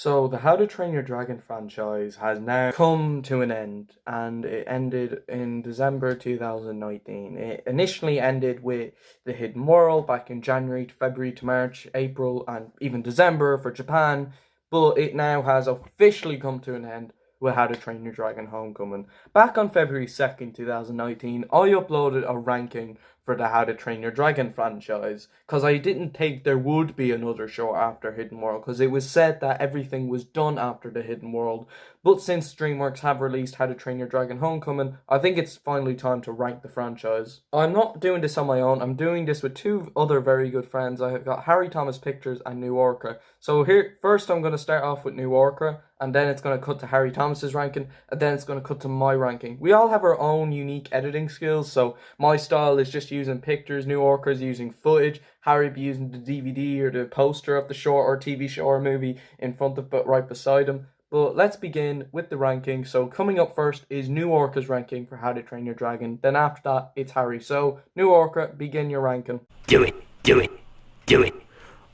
So the How to Train Your Dragon franchise has now come to an end, and it ended in December 2019. It initially ended with the Hidden World back in January to February to March, April, and even December for Japan, but it now has officially come to an end with How to Train Your Dragon Homecoming. Back on February 2nd, 2019, I uploaded a ranking for the How to Train Your Dragon franchise, because I didn't think there would be another show after Hidden World, because it was said that everything was done after the Hidden World. But since DreamWorks have released How to Train Your Dragon Homecoming, I think it's finally time to rank the franchise. I'm not doing this on my own, I'm doing this with two other very good friends. I have got Harry Thomas Pictures and NewOrca. So here, first I'm going to start off with NewOrca, and then it's going to cut to Harry Thomas's ranking, and then it's going to cut to my ranking. We all have our own unique editing skills, so my style is just using pictures, NewOrca is using footage, Harry be using the DVD or the poster of the short or TV show or movie in front of but right beside him. But let's begin with the ranking. So coming up first is NewOrca's ranking for How to Train Your Dragon. Then after that, it's Harry. So NewOrca, begin your ranking. Do it.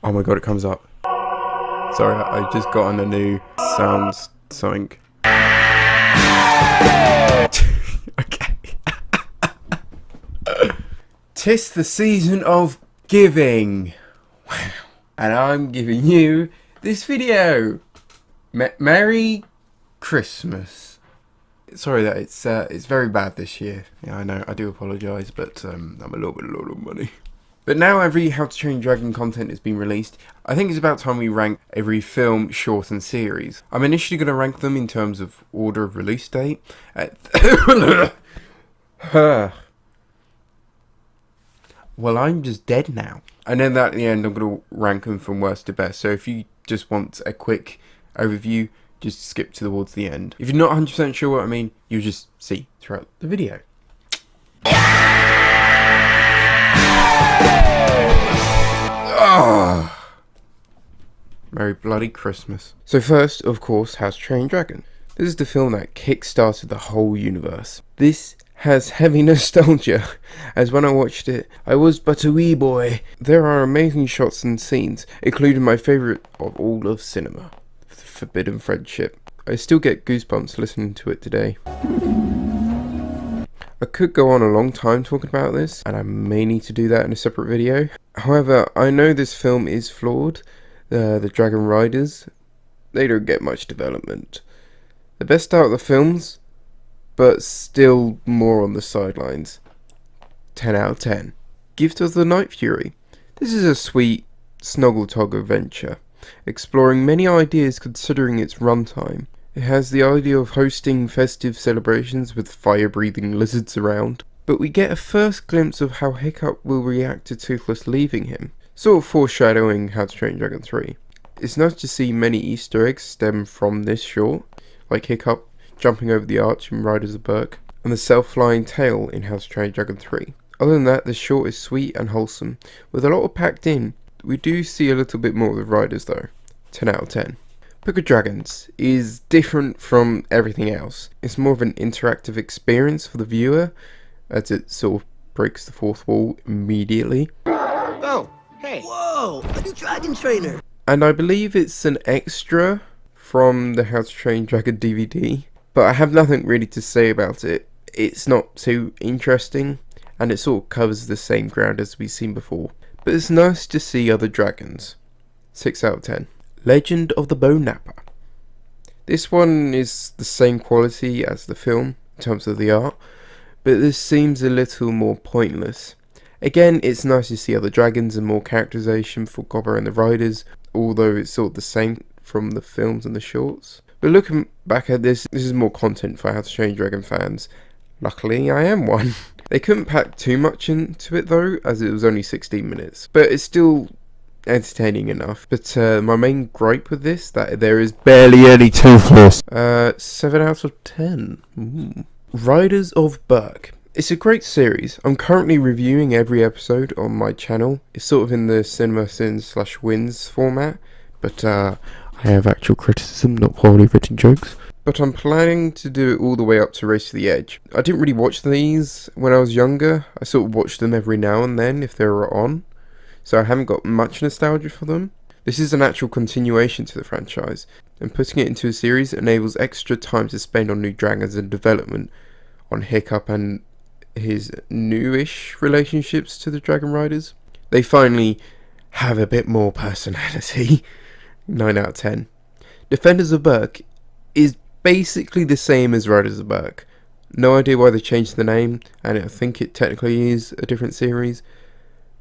Oh my god, it comes up. Sorry, I just got on a new sounds something. Okay. 'Tis the season of giving. Wow. And I'm giving you this video. Merry Christmas. Sorry that it's very bad this year. Yeah, I know, I do apologise, but I'm a little bit low on money. But now every How to Train Your Dragon content has been released, I think it's about time we rank every film, short and series. I'm initially going to rank them in terms of order of release date. Well, I'm just dead now. And then at the end I'm going to rank them from worst to best. So if you just want a quick overview, just skip towards the end. If you're not 100% sure what I mean, you'll just see throughout the video. Merry bloody Christmas. So first, of course, How to Train Your Dragon. This is the film that kick-started the whole universe. This has heavy nostalgia, as when I watched it, I was but a wee boy. There are amazing shots and scenes, including my favourite of all of cinema, The Forbidden Friendship. I still get goosebumps listening to it today. I could go on a long time talking about this, and I may need to do that in a separate video. However, I know this film is flawed. The Dragon Riders, they don't get much development. The best out of the films, but still more on the sidelines. 10 out of 10. Gift of the Night Fury. This is a sweet, snuggle-tog adventure, exploring many ideas considering its runtime. It has the idea of hosting festive celebrations with fire-breathing lizards around, but we get a first glimpse of how Hiccup will react to Toothless leaving him, sort of foreshadowing How to Train Your Dragon 3. It's nice to see many Easter eggs stem from this short, like Hiccup jumping over the arch in Riders of Berk, and the self-flying tail in How to Train Your Dragon 3. Other than that, the short is sweet and wholesome, with a lot of packed in. We do see a little bit more of the riders though. 10 out of 10. Book of Dragons is different from everything else. It's more of an interactive experience for the viewer, as it sort of breaks the fourth wall immediately. Oh, hey. Whoa, a new dragon trainer. And I believe it's an extra from the How to Train Dragon DVD, but I have nothing really to say about it. It's not too interesting, and it sort of covers the same ground as we've seen before. But it's nice to see other dragons. 6 out of 10. Legend of the Bone Napper. This one is the same quality as the film in terms of the art, but this seems a little more pointless. Again, it's nice to see other dragons and more characterization for Gobber and the riders, although it's sort of the same from the films and the shorts. But looking back at this is more content for How to Train Your Dragon fans. Luckily, I am one. They couldn't pack too much into it though, as it was only 16 minutes, but it's still entertaining enough. But my main gripe with this, that there is barely any Toothless. 7 out of 10. Ooh. Riders of Berk. It's a great series. I'm currently reviewing every episode on my channel. It's sort of in the CinemaSins/Wins format, but I have actual criticism, not poorly written jokes. But I'm planning to do it all the way up to Race to the Edge. I didn't really watch these when I was younger. I sort of watched them every now and then if they were on, so I haven't got much nostalgia for them. This is a natural continuation to the franchise, and putting it into a series enables extra time to spend on new dragons and development on Hiccup and his newish relationships to the Dragon Riders. They finally have a bit more personality. 9 out of 10. Defenders of Berk is basically the same as Riders of Berk. No idea why they changed the name, and I think it technically is a different series,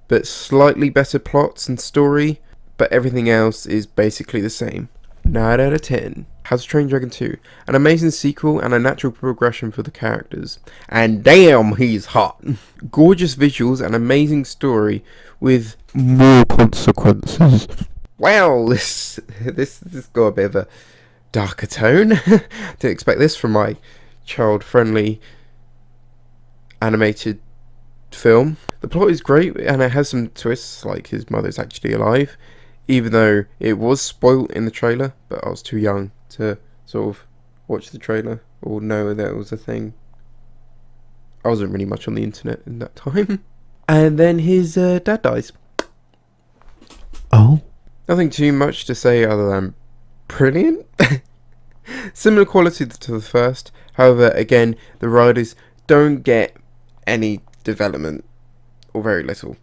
but slightly better plots and story, but everything else is basically the same. 9 out of 10. How to Train Dragon 2. An amazing sequel and a natural progression for the characters. And damn, he's hot. Gorgeous visuals and amazing story with more consequences. Wow, this got a bit of a darker tone. Didn't expect this from my child-friendly animated film. The plot is great and it has some twists, like his mother's actually alive, even though it was spoilt in the trailer, but I was too young to sort of watch the trailer or know that it was a thing. I wasn't really much on the internet in that time. And then his dad dies. Oh? Nothing too much to say other than brilliant. Similar quality to the first, however, again, the riders don't get any development, or very little.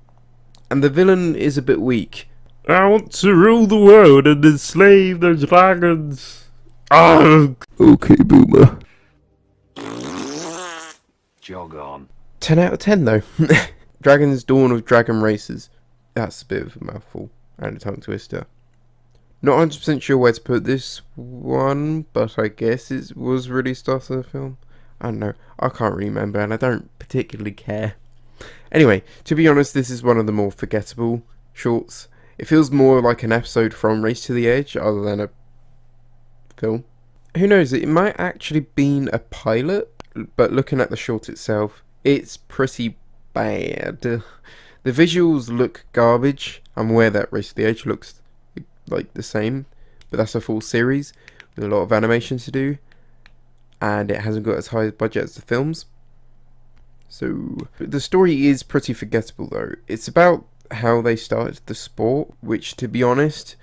And the villain is a bit weak. I want to rule the world and enslave the dragons. Arrgh! Okay, boomer. Jog on. 10 out of 10 though. Dragons Dawn of Dragon Races. That's a bit of a mouthful and a tongue twister. Not 100% sure where to put this one, but I guess it was released after the film. I don't know. I can't really remember and I don't particularly care. Anyway, to be honest, this is one of the more forgettable shorts. It feels more like an episode from Race to the Edge other than a film. Who knows, it might actually been a pilot, but looking at the short itself, it's pretty bad. The visuals look garbage. I'm aware that Race to the Edge looks like the same, but that's a full series with a lot of animation to do, and it hasn't got as high a budget as the films. So the story is pretty forgettable though. It's about how they started the sport, which to be honest,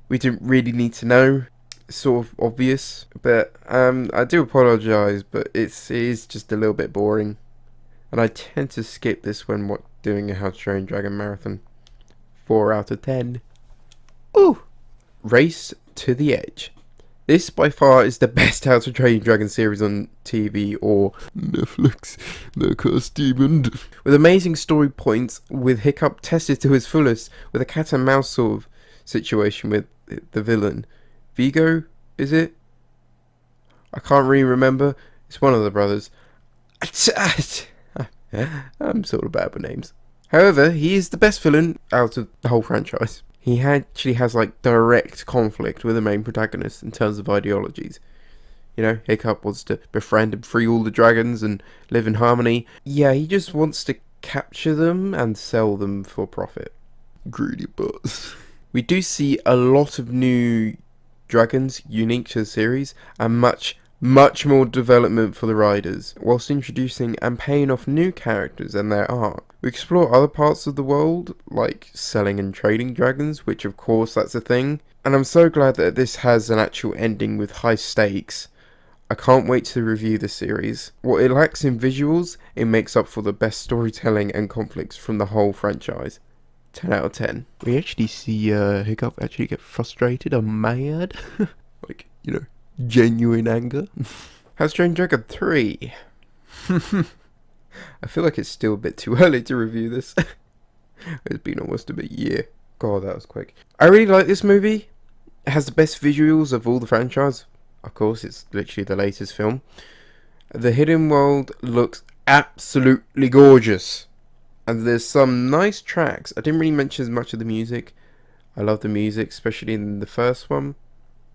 we didn't really need to know. It's sort of obvious, but I do apologise, but it is just a little bit boring, and I tend to skip this when doing a How to Train Dragon marathon. 4 out of 10. Ooh! Race to the Edge. This by far is the best How to Train Dragon series on TV or Netflix. The cursed demon. With amazing story points, with Hiccup tested to his fullest, with a cat and mouse sort of situation with the villain. Vigo, is it? I can't really remember. It's one of the brothers. I'm sort of bad with names. However, he is the best villain out of the whole franchise. He actually has like direct conflict with the main protagonist in terms of ideologies. You know, Hiccup wants to befriend and free all the dragons and live in harmony. Yeah, he just wants to capture them and sell them for profit. Greedy butts. We do see a lot of new dragons unique to the series and much more development for the riders, whilst introducing and paying off new characters and their art. We explore other parts of the world, like selling and trading dragons, which of course that's a thing, and I'm so glad that this has an actual ending with high stakes. I can't wait to review the series. What it lacks in visuals, it makes up for the best storytelling and conflicts from the whole franchise. 10 out of 10. We actually see Hiccup actually get frustrated or mad. Like, you know, genuine anger. How to Train Dragon 3. I feel like it's still a bit too early to review this. It's been almost a year. God, that was quick. I really like this movie. It has the best visuals of all the franchise. Of course, it's literally the latest film. The hidden world looks absolutely gorgeous. And there's some nice tracks. I didn't really mention as much of the music. I love the music, especially in the first one.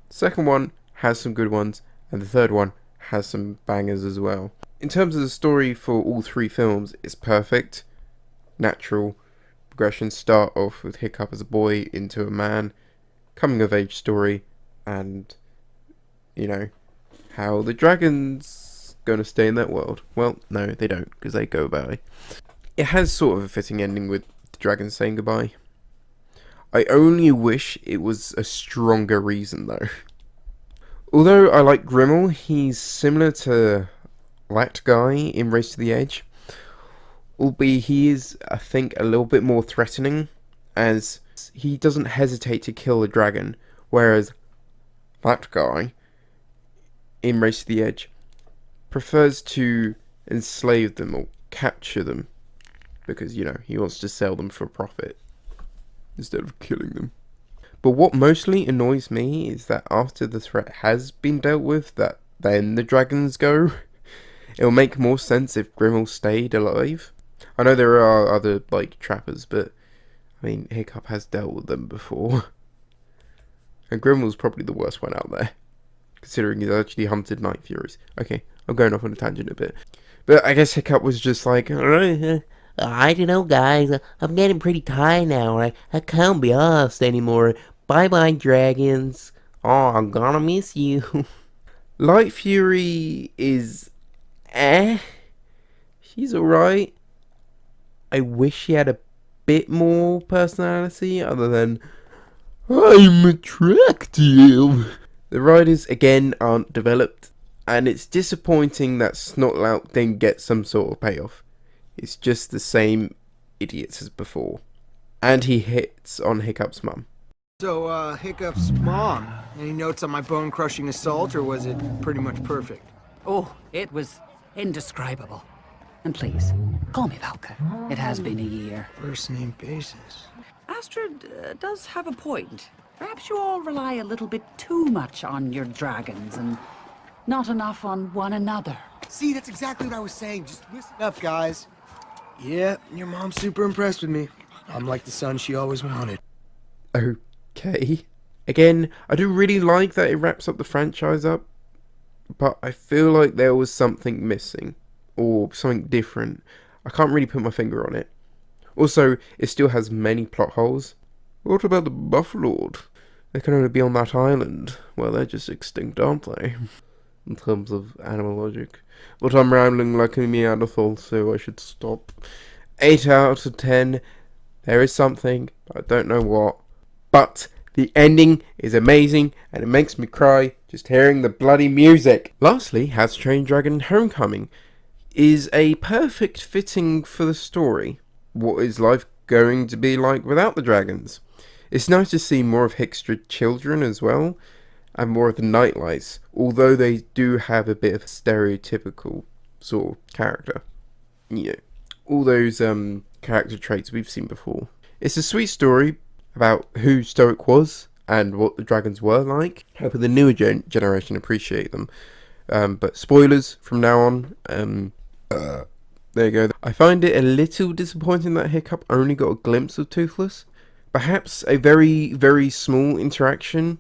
The second one has some good ones, and the third one has some bangers as well. In terms of the story for all three films, it's perfect. Natural progression, start off with Hiccup as a boy into a man, coming of age story, and you know how the dragons gonna stay in that world. Well, no, they don't, because they go by. It has sort of a fitting ending with the dragons saying goodbye. I only wish it was a stronger reason though. Although I like Grimmel, he's similar to that guy in Race to the Edge, albeit he is, I think, a little bit more threatening, as he doesn't hesitate to kill a dragon, whereas that guy in Race to the Edge prefers to enslave them or capture them, because, you know, he wants to sell them for profit instead of killing them. But what mostly annoys me is that after the threat has been dealt with, that then the dragons go. It'll make more sense if Grimmel stayed alive. I know there are other, like, trappers, but, I mean, Hiccup has dealt with them before. And Grimmel's probably the worst one out there, considering he's actually hunted Night Furies. Okay, I'm going off on a tangent a bit. But I guess Hiccup was just like, I don't know, guys. I'm getting pretty tired now. I can't be asked anymore. Bye-bye, dragons. Oh, I'm gonna miss you. Light Fury is she's alright. I wish she had a bit more personality other than I'm attractive. The riders again aren't developed, and it's disappointing that Snotlout didn't get some sort of payoff. It's just the same idiots as before. And he hits on Hiccup's mum. So, Hiccup's mom, any notes on my bone-crushing assault, or was it pretty much perfect? Oh, it was indescribable. And please, call me Valka. It has been a year. First name basis. Astrid does have a point. Perhaps you all rely a little bit too much on your dragons and not enough on one another. See, that's exactly what I was saying. Just listen up, guys. Yeah, your mom's super impressed with me. I'm like the son she always wanted. Okay. Again, I do really like that it wraps up the franchise up, but I feel like there was something missing, or something different. I can't really put my finger on it. Also, it still has many plot holes. What about the Bufflord? They can only be on that island. Well, they're just extinct, aren't they? In terms of animal logic. But I'm rambling like a Neanderthal, so I should stop. 8 out of 10. There is something, I don't know what. But the ending is amazing, and it makes me cry just hearing the bloody music. Lastly, How to Train Dragon Homecoming is a perfect fitting for the story. What is life going to be like without the dragons? It's nice to see more of Hickstra children as well, and more of the Nightlights, although they do have a bit of stereotypical sort of character. You know, all those character traits we've seen before. It's a sweet story about who Stoic was and what the dragons were like, helping the newer generation appreciate them. But spoilers from now on. There you go. I find it a little disappointing that Hiccup only got a glimpse of Toothless. Perhaps a very, very small interaction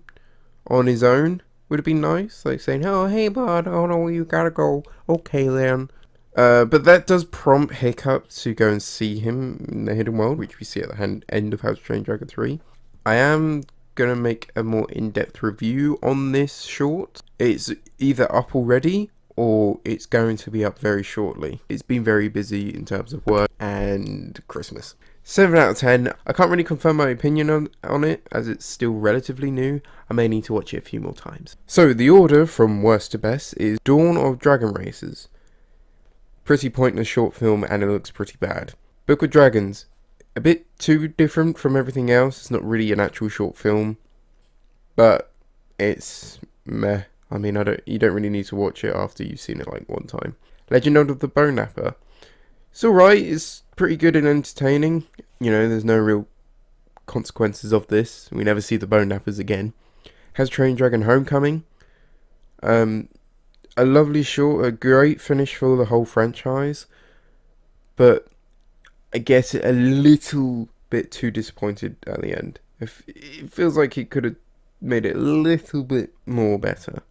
on his own would have been nice, like saying, "Oh, hey bud, oh no, you gotta go, okay then." But that does prompt Hiccup to go and see him in the Hidden World, which we see at the end of How to Train Dragon 3. I am gonna make a more in-depth review on this short. It's either up already, or it's going to be up very shortly. It's been very busy in terms of work and Christmas. 7 out of 10. I can't really confirm my opinion on it, as it's still relatively new. I may need to watch it a few more times. So, the order from worst to best is Dawn of Dragon Racers. Pretty pointless short film, and it looks pretty bad. Book of Dragons. A bit too different from everything else. It's not really an actual short film, but it's meh. I mean, you don't really need to watch it after you've seen it like one time. Legend of the Bone Napper. It's alright, it's pretty good and entertaining. You know, there's no real consequences of this. We never see the Bone Nappers again. Has Train Dragon Homecoming. A lovely short, a great finish for the whole franchise. But I guess a little bit too disappointed at the end. It feels like he could have made it a little bit more better.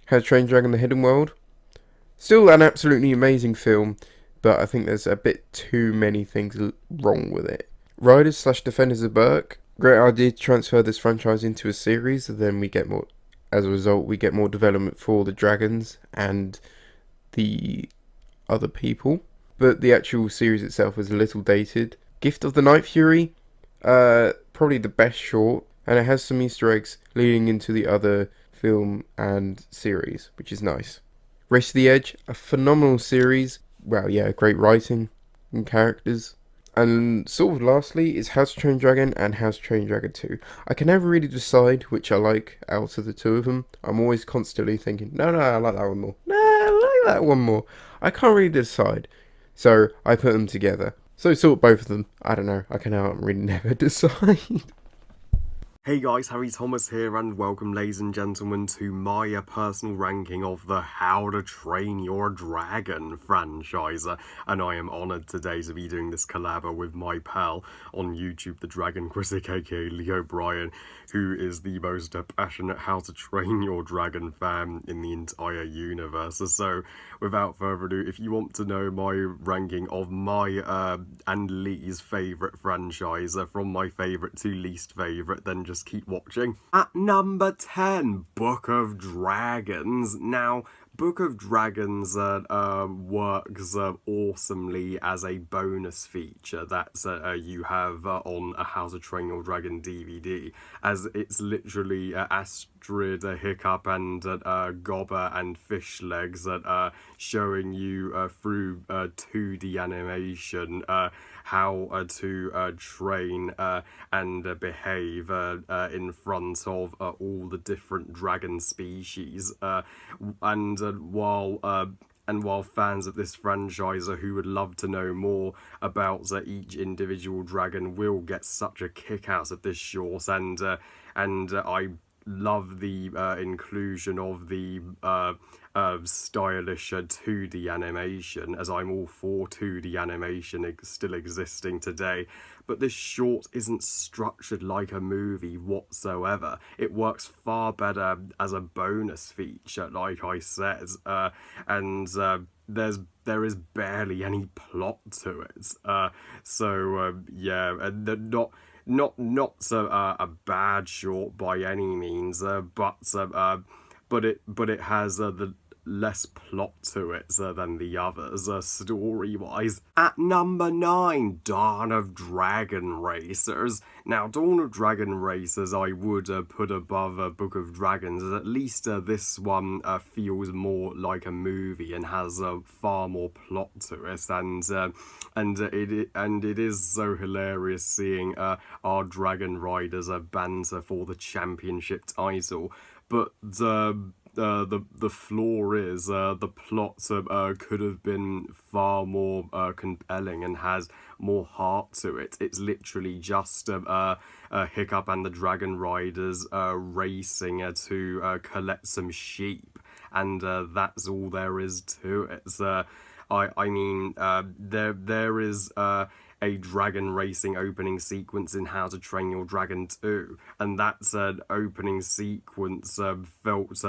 How to Train Dragon The Hidden World. Still an absolutely amazing film, but I think there's a bit too many things wrong with it. Riders / Defenders of Berk. Great idea to transfer this franchise into a series, and then we get more. As a result, we get more development for the dragons and the other people. But the actual series itself is a little dated. Gift of the Night Fury. Probably the best short, and it has some Easter eggs leading into the other film and series, which is nice. Race to the Edge, a phenomenal series. Well, yeah, great writing and characters. And sort of lastly is How to Train Dragon and How to Train Dragon 2. I can never really decide which I like out of the two of them. I'm always constantly thinking, no, I like that one more. No, I like that one more. I can't really decide. So I put them together. So sort of both of them. I don't know. I can really never decide. Hey guys, Harry Thomas here, and welcome, ladies and gentlemen, to my personal ranking of the How to Train Your Dragon franchise. And I am honoured today to be doing this collab with my pal on YouTube, the Dragon Critic, aka Leo Bryan, who is the most passionate How to Train Your Dragon fan in the entire universe. So, without further ado, if you want to know my ranking of my and Lee's favourite franchise, from my favourite to least favourite, then just keep watching. At number 10, Book of Dragons. Now, Book of Dragons works awesomely as a bonus feature that you have on a How to Train Your Dragon DVD, as it's literally Astrid, Hiccup, and Gobber and Fishlegs showing you through 2D animation how to train and behave in front of all the different dragon species, and while fans of this franchise who would love to know more about each individual dragon will get such a kick out of this short, and I love the inclusion of the stylish 2D animation, as I'm all for 2D animation still existing today. But this short isn't structured like a movie whatsoever. It works far better as a bonus feature, like I said, and there is barely any plot to it. Yeah, and not a bad short by any means, but it has the less plot to it than the others, story-wise. At number 9, Dawn of Dragon Racers. Now, Dawn of Dragon Racers I would put above Book of Dragons, as at least this one feels more like a movie and has far more plot to it, and it is so hilarious seeing our Dragon Riders banter for the championship title. But the flaw is the plot could have been far more compelling and has more heart to it. It's literally just Hiccup and the Dragon Riders racing to collect some sheep, and that's all there is to it. I mean, there is a dragon racing opening sequence in How to Train Your Dragon 2, and that's an opening sequence felt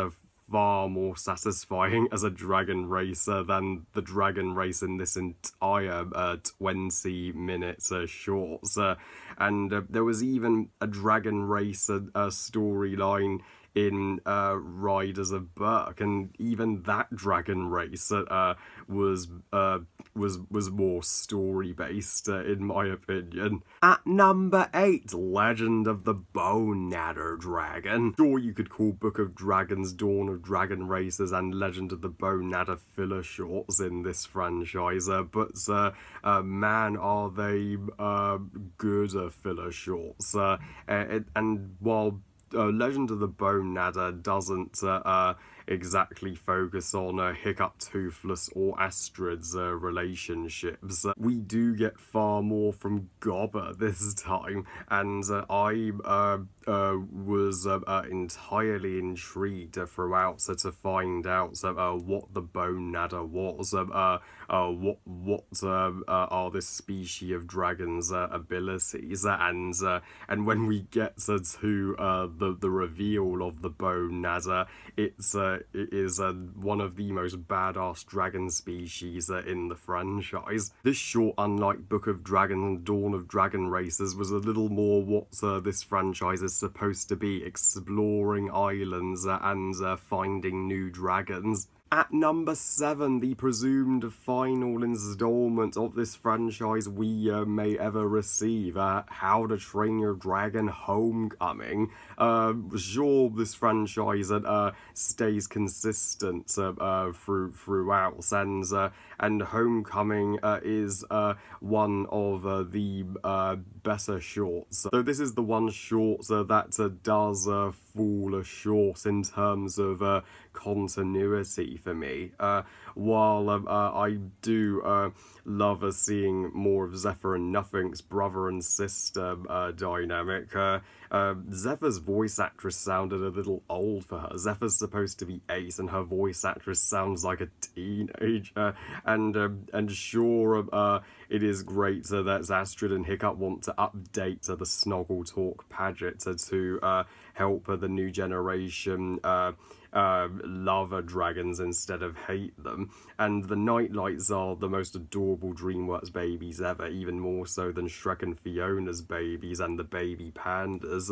far more satisfying as a dragon racer than the dragon race in this entire 20-minute shorts. And there was even a dragon racer storyline in Riders of Berk, and even that dragon race was more story based in my opinion. At number 8, Legend of the Bone Natter Dragon. Sure, you could call Book of Dragons, Dawn of Dragon Racers, and Legend of the Bone Natter filler shorts in this franchise, but man, are they good filler shorts. And while Legend of the Bone Natter doesn't exactly focus on Hiccup, Toothless, or Astrid's relationships, we do get far more from Gobber this time, and I was entirely intrigued throughout to find out what the Bone Natter was, what are this species of dragon's abilities, and when we get to the reveal of the Bone Natter, it is one of the most badass dragon species in the franchise. This short, unlike Book of Dragons and Dawn of Dragon Racers, was a little more what this franchise is supposed to be: exploring islands and finding new dragons. At number 7, the presumed final installment of this franchise we may ever receive, How to Train Your Dragon Homecoming. Sure, this franchise stays consistent throughout, and Homecoming is one of the better shorts. So this is the one short that does fall short in terms of continuity for me. While I do love seeing more of Zephyr and Nothing's brother and sister dynamic, Zephyr's voice actress sounded a little old for her. Zephyr's supposed to be 8 and her voice actress sounds like a teenager. And sure, it is great that Astrid and Hiccup want to update the Snoggle Talk pageant to help the new generation love dragons instead of hate them. And the Nightlights are the most adorable DreamWorks babies ever, even more so than Shrek and Fiona's babies and the baby pandas.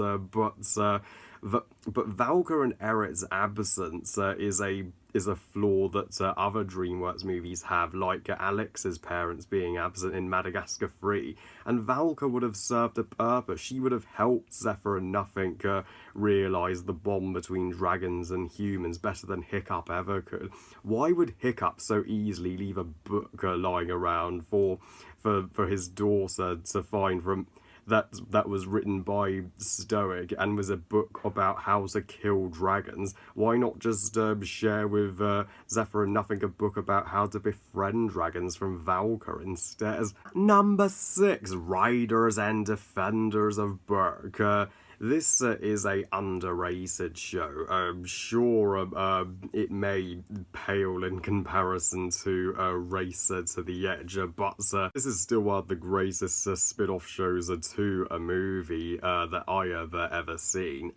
But Valka and Eret's absence is a flaw that other DreamWorks movies have, like Alex's parents being absent in Madagascar 3. And Valka would have served a purpose. She would have helped Zephyr and Nothing realise the bond between dragons and humans better than Hiccup ever could. Why would Hiccup so easily leave a book lying around for his daughter to find from... That was written by Stoic and was a book about how to kill dragons? Why not just share with Zephyr and Nothing a book about how to befriend dragons from Valka instead? Number 6, Riders and Defenders of Berk. This is a underrated show. Sure, it may pale in comparison to Racer to the Edge, but this is still one of the greatest spin-off shows to a movie that I have ever seen,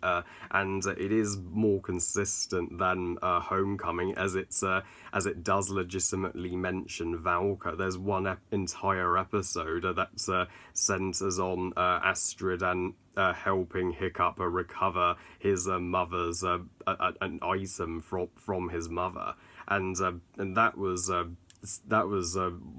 and it is more consistent than Homecoming, as it does legitimately mention Valka. There's one entire episode that centers on Astrid and helping Hiccup recover his mother's an item from his mother, and that was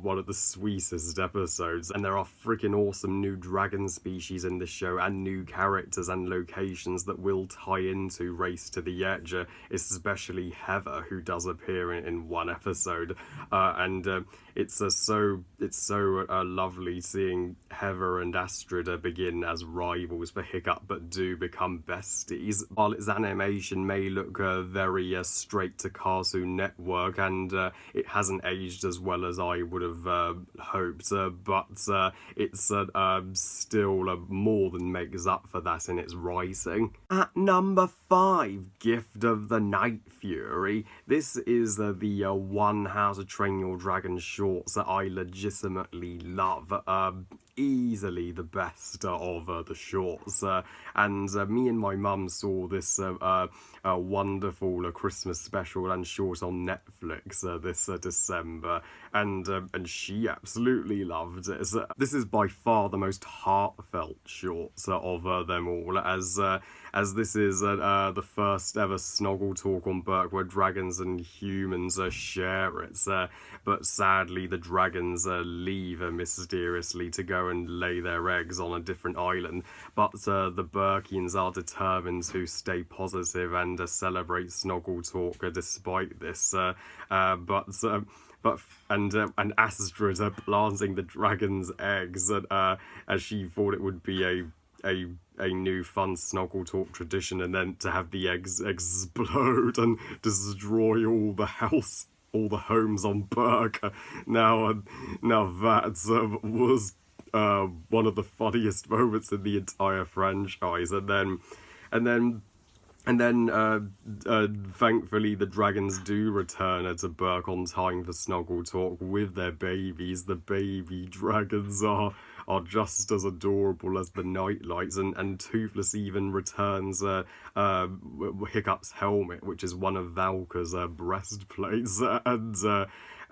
one of the sweetest episodes. And there are freaking awesome new dragon species in the show, and new characters and locations that will tie into Race to the Edge, especially Heather, who does appear in one episode, and it's so lovely seeing Heather and Astrid begin as rivals for Hiccup, but do become besties. While its animation may look very straight to Cartoon Network, and it hasn't aged as well as I would have hoped, but it's still more than makes up for that in its writing. At number 5, Gift of the Night Fury. This is the one How to Train Your Dragon shorts that I legitimately love. Easily the best of the shorts, and me and my mum saw this wonderful Christmas special and short on Netflix this December, and she absolutely loved it. This is by far the most heartfelt shorts of them all, as this is the first ever Snoggle Talk on Berk where dragons and humans share it, but sadly the dragons leave mysteriously to go and lay their eggs on a different island, but the Berkians are determined to stay positive and celebrate Snoggle Talk despite this, and Astrid planting the dragon's eggs as she thought it would be a new fun Snoggle Talk tradition, and then to have the eggs explode and destroy all the homes on Berk. Now that was one of the funniest moments in the entire franchise, and then thankfully the dragons do return to Berk on time for Snoggle Talk with their babies. The baby dragons are just as adorable as the Nightlights, and Toothless even returns Hiccup's helmet, which is one of Valka's breastplates,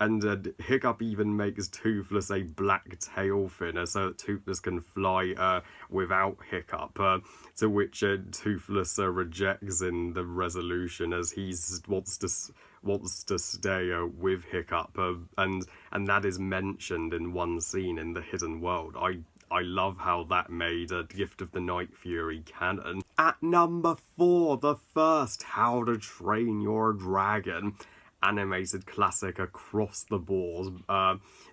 and Hiccup even makes Toothless a black tail finner so that Toothless can fly without Hiccup, to which Toothless rejects in the resolution, as he wants wants to stay with Hiccup, and that is mentioned in one scene in the Hidden World. I love how that made a Gift of the Night Fury canon. At number 4, the first How to Train Your Dragon animated classic across the board.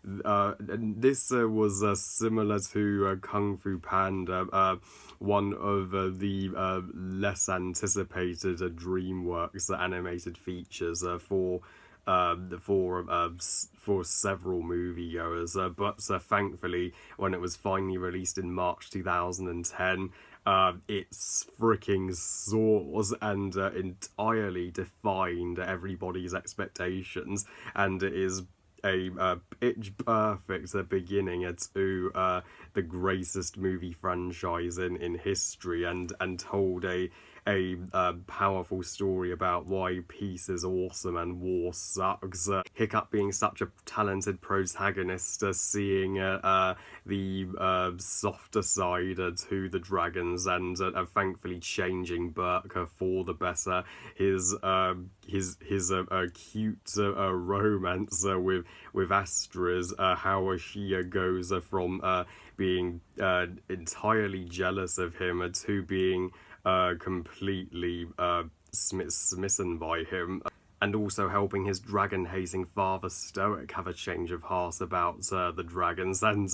This was similar to Kung Fu Panda, one of the less anticipated DreamWorks animated features for several moviegoers, but thankfully, when it was finally released in March 2010, it's freaking soars and entirely defined everybody's expectations, and it is a pitch perfect beginning to the greatest movie franchise in history, and told a powerful story about why peace is awesome and war sucks. Hiccup being such a talented protagonist, seeing the softer side to the dragons, and thankfully changing Burke for the better. His cute romance with Astra's, how she goes from being entirely jealous of him to being completely smitten by him, and also helping his dragon-hating father Stoic have a change of heart about the dragons, and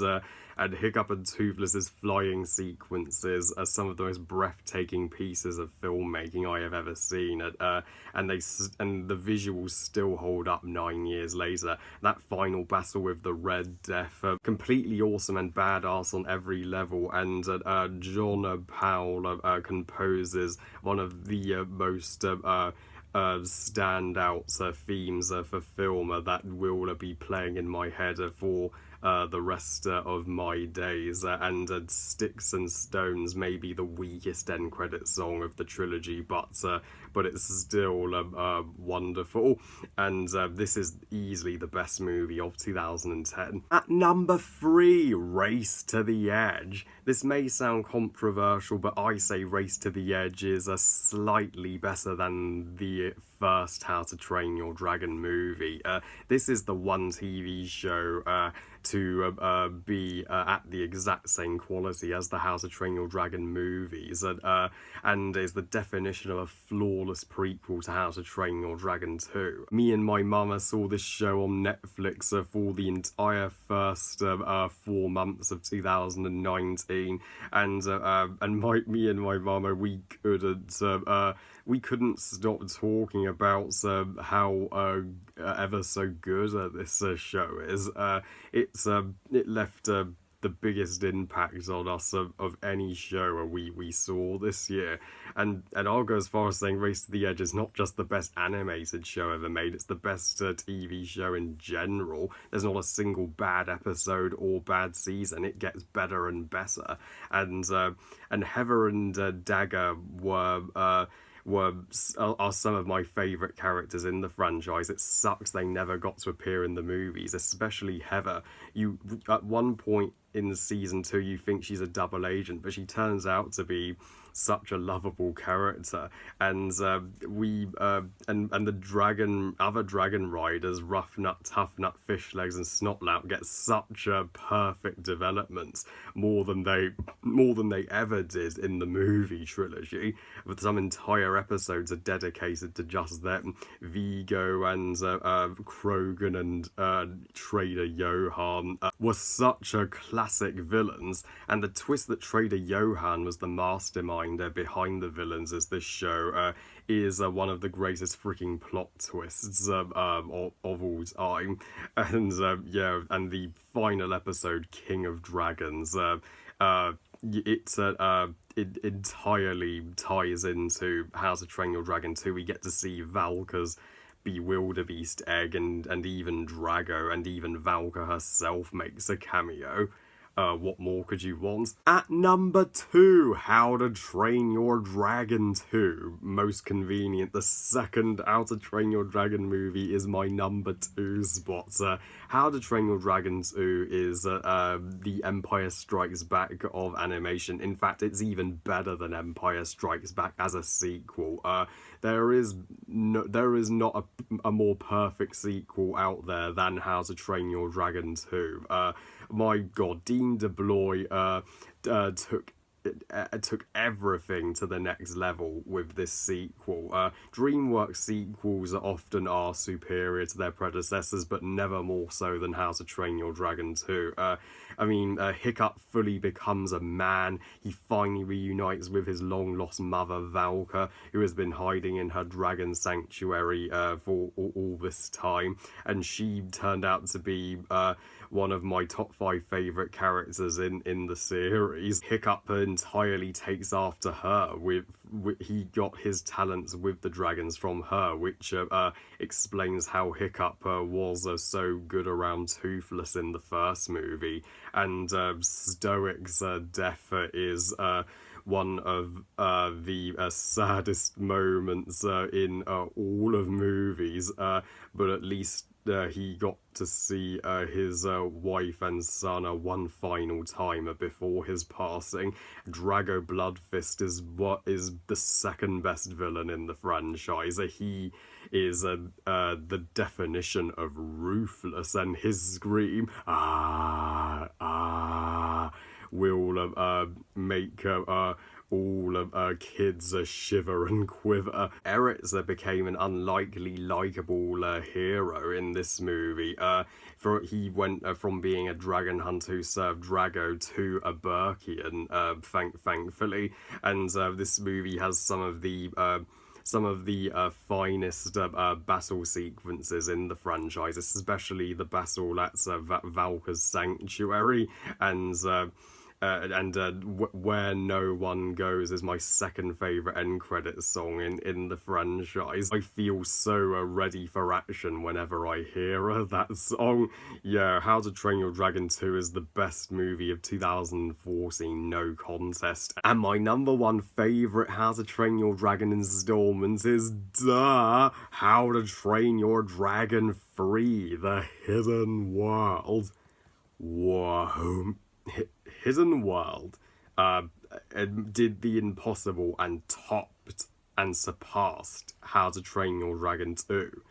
Hiccup and Toothless's flying sequences are some of the most breathtaking pieces of filmmaking I have ever seen, and the visuals still hold up 9 years later. That final battle with the Red Death, completely awesome and badass on every level, and John Powell composes one of the most standout themes for film that will be playing in my head for the rest of my days, and Sticks and Stones may be the weakest end credit song of the trilogy, but it's still wonderful, and this is easily the best movie of 2010. At number 3, Race to the Edge. This may sound controversial, but I say Race to the Edge is slightly better than the first How to Train Your Dragon movie. This is the one TV show to be at the exact same quality as the How to Train Your Dragon movies, and is the definition of a flawless prequel to How to Train Your Dragon 2. Me and my mama saw this show on Netflix for the entire first 4 months of 2019, and me and my mama, we couldn't stop talking about how ever so good this show is. It left the biggest impact on us of any show we saw this year, and I'll go as far as saying Race to the Edge is not just the best animated show ever made, it's the best TV show in general. There's not a single bad episode or bad season. It gets better and better, and Heather and Dagger are some of my favourite characters in the franchise. It sucks they never got to appear in the movies, especially Heather. You, at one point in season 2, you think she's a double agent, but she turns out to be such a lovable character, and the other dragon riders, Rough Nut, Tough Nut, Fish Legs, and Snotlout, get such a perfect development, more than they ever did in the movie trilogy. With some entire episodes are dedicated to just them. Vigo and Krogan and Trader Johan were such a classic villains, and the twist that Trader Johan was the mastermind behind the villains as this show is one of the greatest freaking plot twists of all time. And and the final episode, King of Dragons, it entirely ties into How to Train Your Dragon 2. We get to see Valka's Bewilderbeast egg, and even Drago, and even Valka herself makes a cameo. What more could you want? At number 2, How to Train Your Dragon 2. Most convenient, the second How to Train Your Dragon movie is my number 2 spot. How to Train Your Dragon 2 is the Empire Strikes Back of animation. In fact, it's even better than Empire Strikes Back as a sequel. There is not a more perfect sequel out there than How to Train Your Dragon 2. My god, Dean DeBloy took everything to the next level with this sequel. DreamWorks sequels often are superior to their predecessors, but never more so than How to Train Your Dragon 2. Hiccup fully becomes a man. He finally reunites with his long-lost mother, Valka, who has been hiding in her dragon sanctuary for all this time, and she turned out to be one of my top 5 favourite characters in the series. Hiccup entirely takes after her. He got his talents with the dragons from her, which explains how Hiccup was so good around Toothless in the first movie. And Stoic's death is one of the saddest moments in all of movies, but at least he got to see his wife and son one final time before his passing. Drago Bloodfist is the second best villain in the franchise. He is the definition of ruthless, and his scream will make all of kids shiver and quiver. Eretz became an unlikely likable hero in this movie. He went from being a dragon hunter who served Drago to a Burkian, thankfully. And this movie has some of the finest battle sequences in the franchise, especially the battle at Valka's sanctuary, and Where No One Goes is my second favourite end credits song in the franchise. I feel so ready for action whenever I hear that song. Yeah, How to Train Your Dragon 2 is the best movie of 2014, no contest. And my number 1 favourite How to Train Your Dragon installment is How to Train Your Dragon 3, The Hidden World. Whoa. Hidden World did the impossible and topped and surpassed How to Train Your Dragon 2.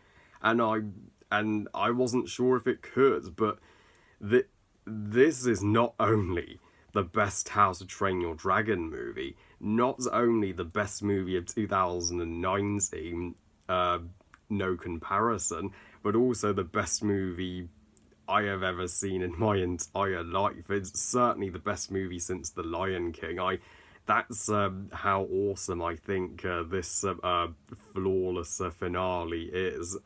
And I wasn't sure if it could, but this is not only the best How to Train Your Dragon movie, not only the best movie of 2019, no comparison, but also the best movie I have ever seen in my entire life. It's certainly the best movie since The Lion King. That's how awesome I think this flawless finale is.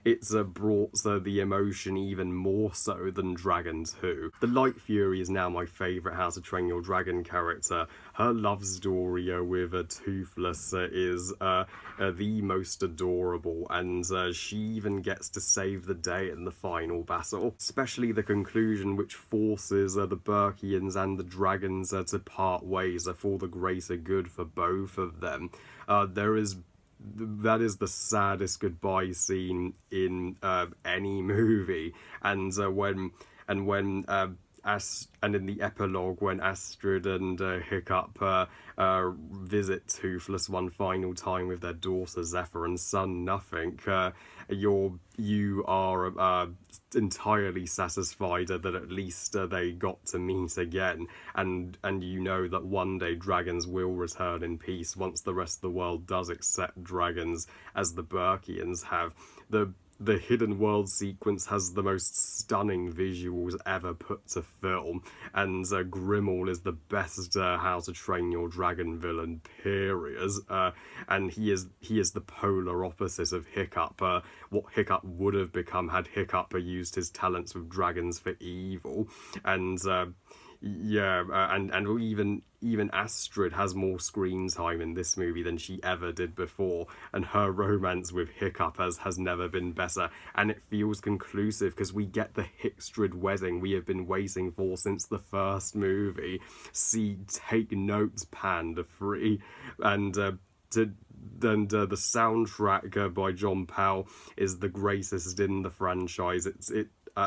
It's brought the emotion even more so than Dragon 2. The Light Fury is now my favourite How to Train Your Dragon character. Her love story with Toothless is the most adorable, and she even gets to save the day in the final battle. Especially the conclusion, which forces the Burkians and the dragons to part ways for the greater good for both of them. That is the saddest goodbye scene in any movie, and in the epilogue, when Astrid and Hiccup visit Toothless one final time with their daughter Zephyr and son Nothing, you are entirely satisfied that at least they got to meet again, and you know that one day dragons will return in peace once the rest of the world does accept dragons, as the Burkians have. The Hidden World sequence has the most stunning visuals ever put to film, and Grimmel is the best How to Train Your Dragon villain, period. And he is the polar opposite of Hiccup, what Hiccup would have become had Hiccup used his talents with dragons for evil. And Yeah, and even Astrid has more screen time in this movie than she ever did before, and her romance with Hiccup has never been better, and it feels conclusive because we get the Hickstrid wedding we have been waiting for since the first movie. See, take notes, Panda Free, and the soundtrack by John Powell is the greatest in the franchise.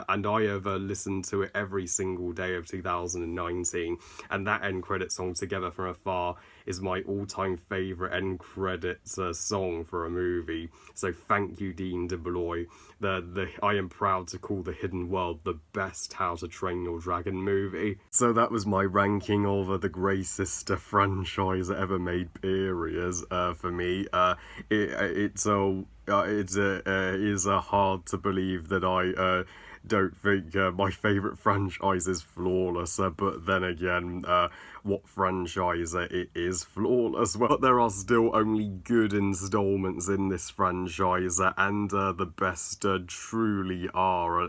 And I have listened to it every single day of 2019, and that end credit song, Together from Afar, is my all-time favourite end credits song for a movie. So thank you, Dean DeBlois. I am proud to call The Hidden World the best How to Train Your Dragon movie. So that was my ranking of the greatest franchise ever made, periods, for me. It's hard to believe that I don't think my favourite franchise is flawless, but then again, what franchise it is flawless? Well, there are still only good installments in this franchise, and the best truly are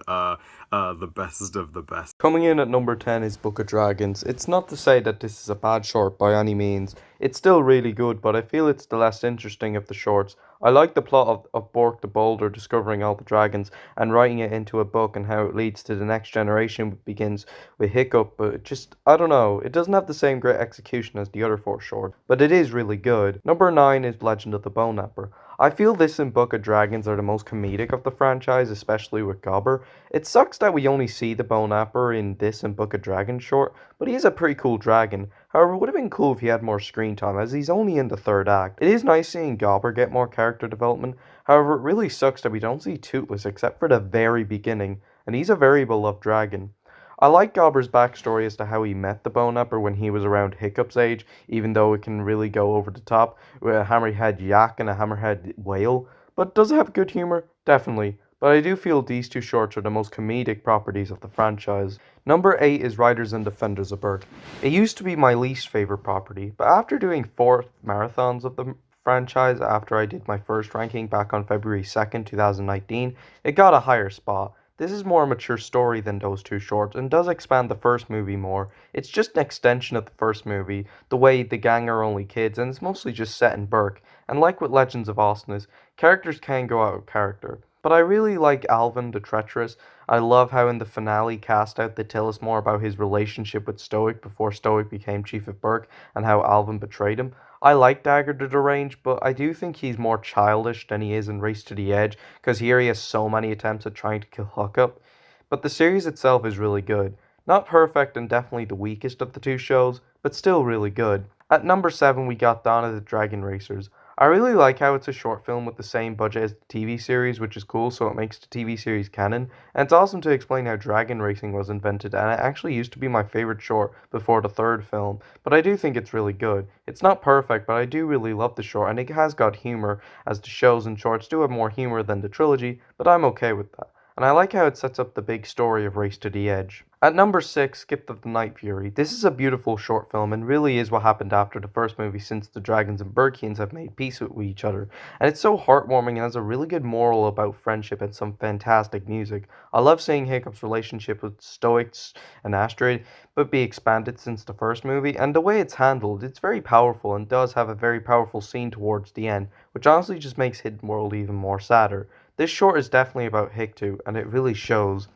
the best of the best. Coming in at number 10 is Book of Dragons. It's not to say that this is a bad short by any means. It's still really good, but I feel it's the less interesting of the shorts. I like the plot of Bork the Boulder discovering all the dragons and writing it into a book and how it leads to the next generation, which begins with Hiccup, but I don't know, it doesn't have the same great execution as the other four shorts, but it is really good. Number 9 is Legend of the Boneknapper. I feel this and Book of Dragons are the most comedic of the franchise, especially with Gobber. It sucks that we only see the Boneknapper in this and Book of Dragons short, but he is a pretty cool dragon. However, it would have been cool if he had more screen time, as he's only in the third act. It is nice seeing Gobber get more character development, however, it really sucks that we don't see Toothless except for the very beginning, and he's a very beloved dragon. I like Gobber's backstory as to how he met the Boneknapper when he was around Hiccup's age, even though it can really go over the top with a hammerhead yak and a hammerhead whale. But does it have good humour? Definitely. But I do feel these two shorts are the most comedic properties of the franchise. Number 8 is Riders and Defenders of Berk. It used to be my least favourite property, but after doing 4 marathons of the franchise after I did my first ranking back on February 2nd, 2019, it got a higher spot. This is more a mature story than those two shorts and does expand the first movie more. It's just an extension of the first movie, the way the gang are only kids, and it's mostly just set in Berk. And like with Legends of Austin, characters can go out of character. But I really like Alvin the Treacherous. I love how in the finale cast out they tell us more about his relationship with Stoic before Stoic became chief of Berk and how Alvin betrayed him. I like Dagger the Deranged, but I do think he's more childish than he is in Race to the Edge, because here he has so many attempts at trying to kill Hookup. But the series itself is really good. Not perfect and definitely the weakest of the two shows, but still really good. At number 7 we got Donna the Dragon Racers. I really like how it's a short film with the same budget as the TV series, which is cool, so it makes the TV series canon, and it's awesome to explain how dragon racing was invented, and it actually used to be my favourite short before the third film, but I do think it's really good. It's not perfect, but I do really love the short, and it has got humour, as the shows and shorts do have more humour than the trilogy, but I'm okay with that. And I like how it sets up the big story of Race to the Edge. At number 6, Gift of the Night Fury. This is a beautiful short film and really is what happened after the first movie since the dragons and Burkians have made peace with each other. And it's so heartwarming and has a really good moral about friendship and some fantastic music. I love seeing Hiccup's relationship with Stoics and Astrid but be expanded since the first movie, and the way it's handled, it's very powerful and does have a very powerful scene towards the end, which honestly just makes Hidden World even more sadder. This short is definitely about Hick2, and it really shows.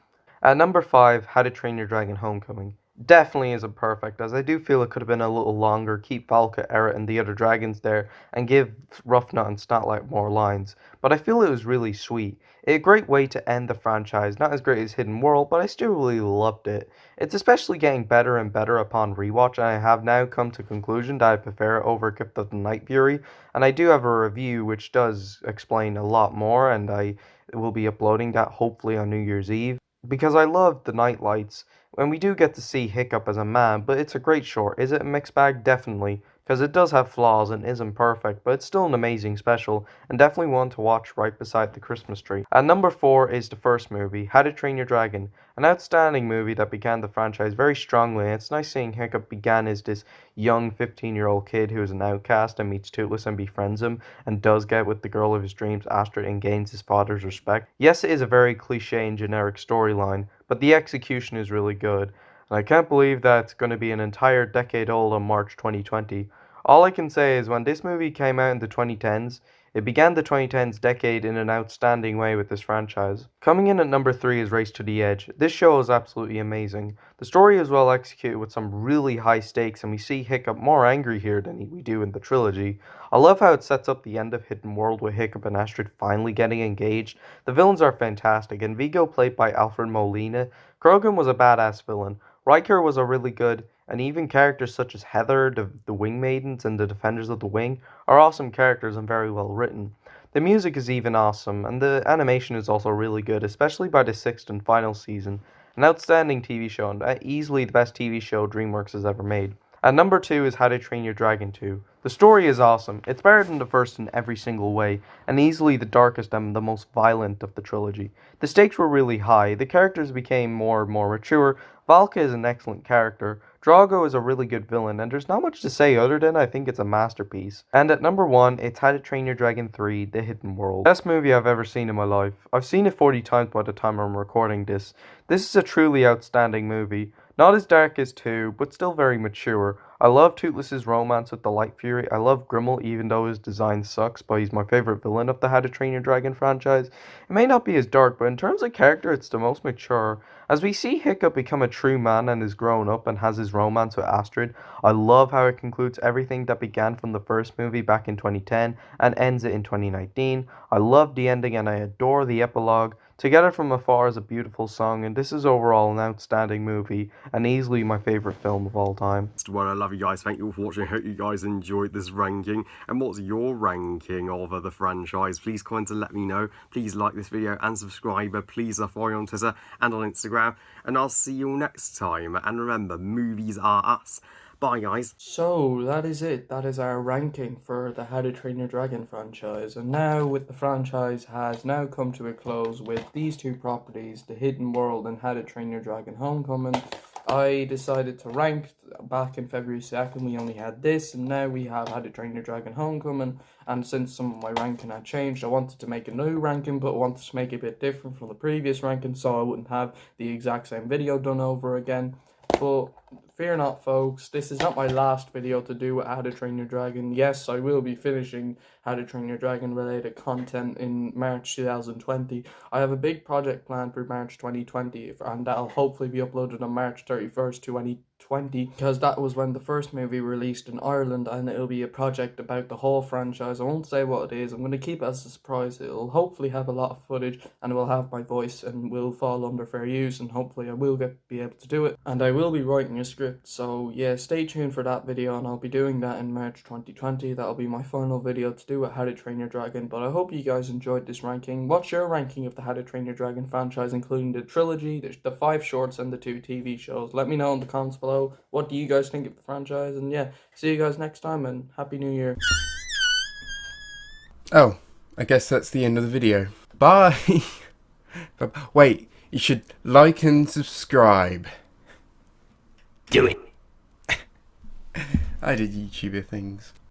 At number 5, How to Train Your Dragon Homecoming. Definitely isn't perfect, as I do feel it could have been a little longer, keep Valka, Eret, and the other dragons there, and give Ruffnut and Snotlight more lines. But I feel it was really sweet. A great way to end the franchise, not as great as Hidden World, but I still really loved it. It's especially getting better and better upon rewatch, and I have now come to the conclusion that I prefer it over Gift of the Night Fury, and I do have a review which does explain a lot more, and I will be uploading that hopefully on New Year's Eve. Because I love the night lights, and we do get to see Hiccup as a man, but it's a great short. Is it a mixed bag? Definitely, because it does have flaws and isn't perfect, but it's still an amazing special, and definitely one to watch right beside the Christmas tree. At number 4 is the first movie, How to Train Your Dragon, an outstanding movie that began the franchise very strongly, and it's nice seeing Hiccup began as this young 15-year-old kid who is an outcast and meets Toothless and befriends him, and does get with the girl of his dreams, Astrid, and gains his father's respect. Yes, it is a very cliche and generic storyline, but the execution is really good. and I can't believe that it's going to be an entire decade old on March 2020. All I can say is when this movie came out in the 2010s, it began the 2010s decade in an outstanding way with this franchise. Coming in at number 3 is Race to the Edge. This show is absolutely amazing. The story is well executed with some really high stakes, and we see Hiccup more angry here than we do in the trilogy. I love how it sets up the end of Hidden World with Hiccup and Astrid finally getting engaged. The villains are fantastic, and Vigo, played by Alfred Molina. Krogan was a badass villain. Riker was a really good, and even characters such as Heather, the Wing Maidens, and the Defenders of the Wing are awesome characters and very well written. The music is even awesome, and the animation is also really good, especially by the 6th and final season. An outstanding TV show, and easily the best TV show DreamWorks has ever made. At number 2 is How to Train Your Dragon 2. The story is awesome. It's better than the first in every single way, and easily the darkest and the most violent of the trilogy. The stakes were really high, the characters became more and more mature. Valka is an excellent character. Drago is a really good villain, and there's not much to say other than I think it's a masterpiece. And at number 1, it's How to Train Your Dragon 3, The Hidden World. Best movie I've ever seen in my life. I've seen it 40 times by the time I'm recording this. This is a truly outstanding movie. Not as dark as 2, but still very mature. I love Toothless's romance with the Light Fury. I love Grimmel, even though his design sucks, but he's my favorite villain of the How to Train Your Dragon franchise. It may not be as dark, but in terms of character, it's the most mature. As we see Hiccup become a true man and is grown up and has his romance with Astrid, I love how it concludes everything that began from the first movie back in 2010 and ends it in 2019. I love the ending and I adore the epilogue. Together from Afar is a beautiful song, and this is overall an outstanding movie and easily my favorite film of all time. Well, I love you guys. Thank you all for watching. I hope you guys enjoyed this ranking. And what's your ranking of the franchise? Please comment and let me know. Please like this video and subscribe. Please follow me on Twitter and on Instagram. And I'll see you all next time. And remember, movies are us. Bye, guys. So, that is it. That is our ranking for the How to Train Your Dragon franchise. And now, with the franchise has now come to a close with these two properties, The Hidden World and How to Train Your Dragon Homecoming, I decided to rank. Back in February 2nd, we only had this, and now we have How to Train Your Dragon Homecoming. And since some of my ranking had changed, I wanted to make a new ranking, but I wanted to make it a bit different from the previous ranking, so I wouldn't have the exact same video done over again. But fear not, folks, this is not my last video to do with How to Train Your Dragon. Yes, I will be finishing How to Train Your Dragon related content in March 2020. I have a big project planned for March 2020, and that'll hopefully be uploaded on March 31st, 2020, because that was when the first movie released in Ireland, and it'll be a project about the whole franchise. I won't say what it is. I'm going to keep it as a surprise. It'll hopefully have a lot of footage, and it will have my voice, and will fall under fair use, and hopefully I will be able to do it. And I will be writing a script, so yeah, stay tuned for that video, and I'll be doing that in March 2020. That'll be my final video to do with How to Train Your Dragon. But I hope you guys enjoyed this ranking. What's your ranking of the How to Train Your Dragon franchise, including the trilogy, the 5 shorts, and the 2 TV shows? Let me know in the comments below. What do you guys think of the franchise? And yeah, see you guys next time, and Happy New Year. Oh, I guess that's the end of the video. Bye! But wait, you should like and subscribe. Do it. I did YouTuber things.